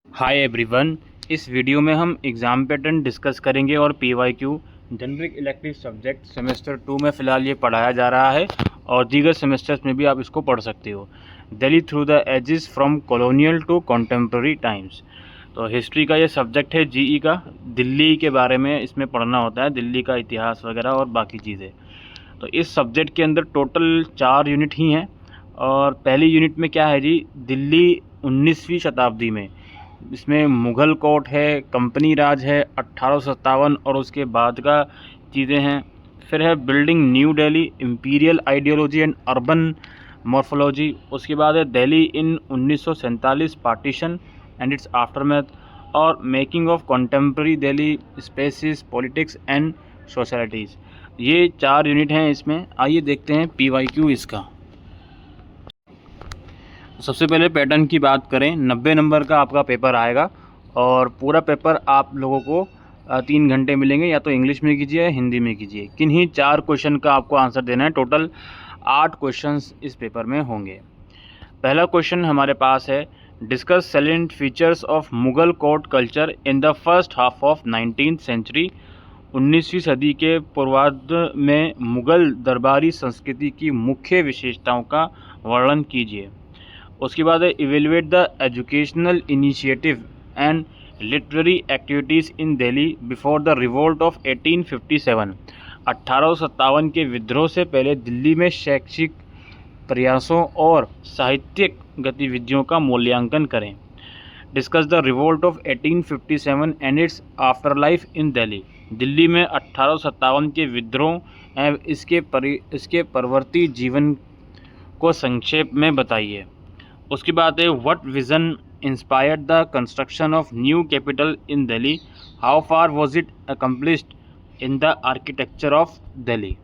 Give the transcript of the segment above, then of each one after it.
Hi everyone. इस video में हम एग्ज़ाम पैटर्न डिस्कस करेंगे और PYQ generic elective subject semester 2 में फ़िलहाल ये पढ़ाया जा रहा है और दीगर सेमेस्टर्स में भी आप इसको पढ़ सकते हो। Delhi through the ages from colonial to contemporary times. तो हिस्ट्री का ये सब्जेक्ट है जीई का। दिल्ली के बारे में इसमें पढ़ना होता है, दिल्ली का इतिहास वगैरह और बाकी चीज़ें। तो इस सब्जेक्ट के अंदर टोटल 4 यूनिट ही हैं और पहली यूनिट में क्या है जी, दिल्ली 19वीं शताब्दी में। इसमें मुग़ल कोर्ट है, कंपनी राज है, 1857 और उसके बाद का चीज़ें हैं। फिर है building New Delhi, imperial ideology and urban morphology. उसके बाद है Delhi in 1947 partition and its aftermath और making of contemporary Delhi spaces politics and socialities. ये 4 यूनिट हैं इसमें। आइए देखते हैं पीवाईक्यू इसका। सबसे पहले पैटर्न की बात करें, 90 नंबर का आपका पेपर आएगा और पूरा पेपर आप लोगों को 3 घंटे मिलेंगे। या तो इंग्लिश में कीजिए या हिंदी में कीजिए। किन्हीं 4 क्वेश्चन का आपको आंसर देना है। टोटल 8 क्वेश्चंस इस पेपर में होंगे। पहला क्वेश्चन हमारे पास है, discuss salient features of Mughal court culture in the first half of 19th century. 19वीं सदी के पूर्वार्ध में मुग़ल दरबारी संस्कृति की मुख्य विशेषताओं का वर्णन कीजिए। उसके बाद है, evaluate the educational initiative and literary activities in Delhi before the revolt of 1857। 1857 के विद्रोह से पहले दिल्ली में शैक्षिक प्रयासों और साहित्यिक गतिविधियों का मूल्यांकन करें। Discuss the revolt of 1857 and it's after life in Delhi. Delhi में 1857 के विद्रोह एवं इसके परवर्ती जीवन को संक्षेप में बताइए। उसके बाद है, what vision inspired the construction of new capital in Delhi, how far was it accomplished in the architecture of Delhi.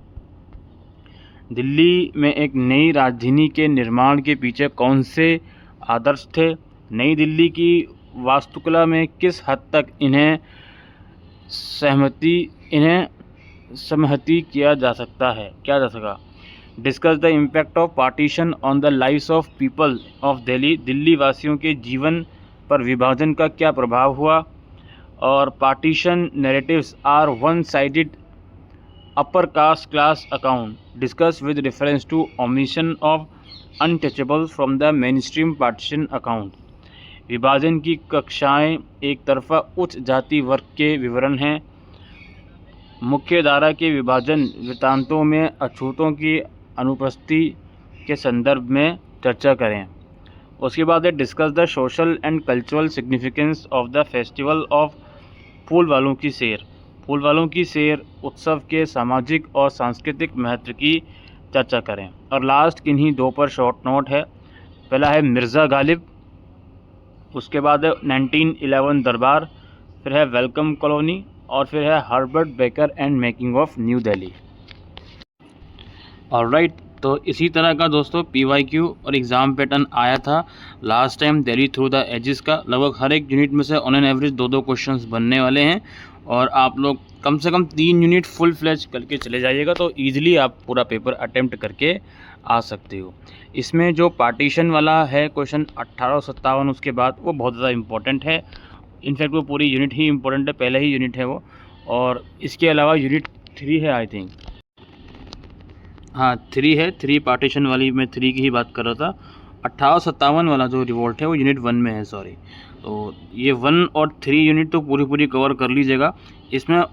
Delhi में एक नई राजधानी के निर्माण के पीछे कौन से आदर्श थे। नई दिल्ली की वास्तुकला में किस हद तक इन्हें सहमति किया जा सका। Discuss the impact of partition on the lives of people of Delhi. Delhi वासियों के जीवन पर विभाजन का क्या प्रभाव हुआ। और partition narratives are one sided upper caste class account. Discuss with reference to omission of untouchables from the main stream partition account. विभाजन की कक्षाएं एक तरफा उच्च जाति वर्ग के विवरण हैं। मुख्य धारा के विभाजन वृत्तांतों में अछूतों की अनुपस्थिति के संदर्भ में चर्चा करें। उसके बाद है, discuss the social and cultural significance of the festival of Phool Walon ki सैर। फूल वालों की सैर उत्सव के सामाजिक और सांस्कृतिक महत्व की चर्चा करें। और लास्ट किन्हीं 2 पर शॉर्ट नोट है। पहला है मिर्ज़ा गालिब, उसके बाद है 1911 दरबार, फिर है वेलकम कॉलोनी और फिर है Herbert baker and making of new Delhi. Alright, तो इसी तरह का दोस्तों पीवाईक्यू और एग्ज़ाम पैटर्न आया था last time Delhi through the ages का। लगभग हर एक यूनिट में से ऑन एन एवरेज 2-2 क्वेश्चंस बनने वाले हैं और आप लोग कम से कम 3 यूनिट फुल फ्लेज करके चले जाइएगा तो ईजिली आप पूरा पेपर अटेम्प्ट करके आ सकते हो। इसमें जो पार्टीशन वाला है क्वेश्चन 1857 उसके बाद, वो बहुत ज़्यादा इंपॉर्टेंट है। इनफैक्ट वो पूरी यूनिट ही इंपॉर्टेंट है, पहले ही यूनिट है वो। और इसके अलावा यूनिट 3 है आई थिंक, हाँ 3 है, 3 पार्टीशन वाली, मैं 3 की ही बात कर रहा था। 1857 वाला जो रिवोल्ट है वो यूनिट 1 में है, सॉरी। तो ये 1 और 3 यूनिट तो पूरी कवर कर लीजिएगा। इसमें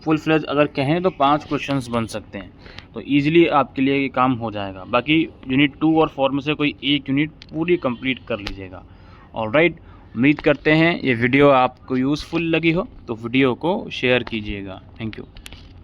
फुल फ्लेज अगर कहें तो 5 क्वेश्चंस बन सकते हैं, तो ईजिली आपके लिए ये काम हो जाएगा। बाकी यूनिट 2 और 4 में से कोई एक यूनिट पूरी कंप्लीट कर लीजिएगा। ऑलराइट, उम्मीद करते हैं ये वीडियो आपको यूज़फुल लगी हो तो वीडियो को शेयर कीजिएगा। Thank you.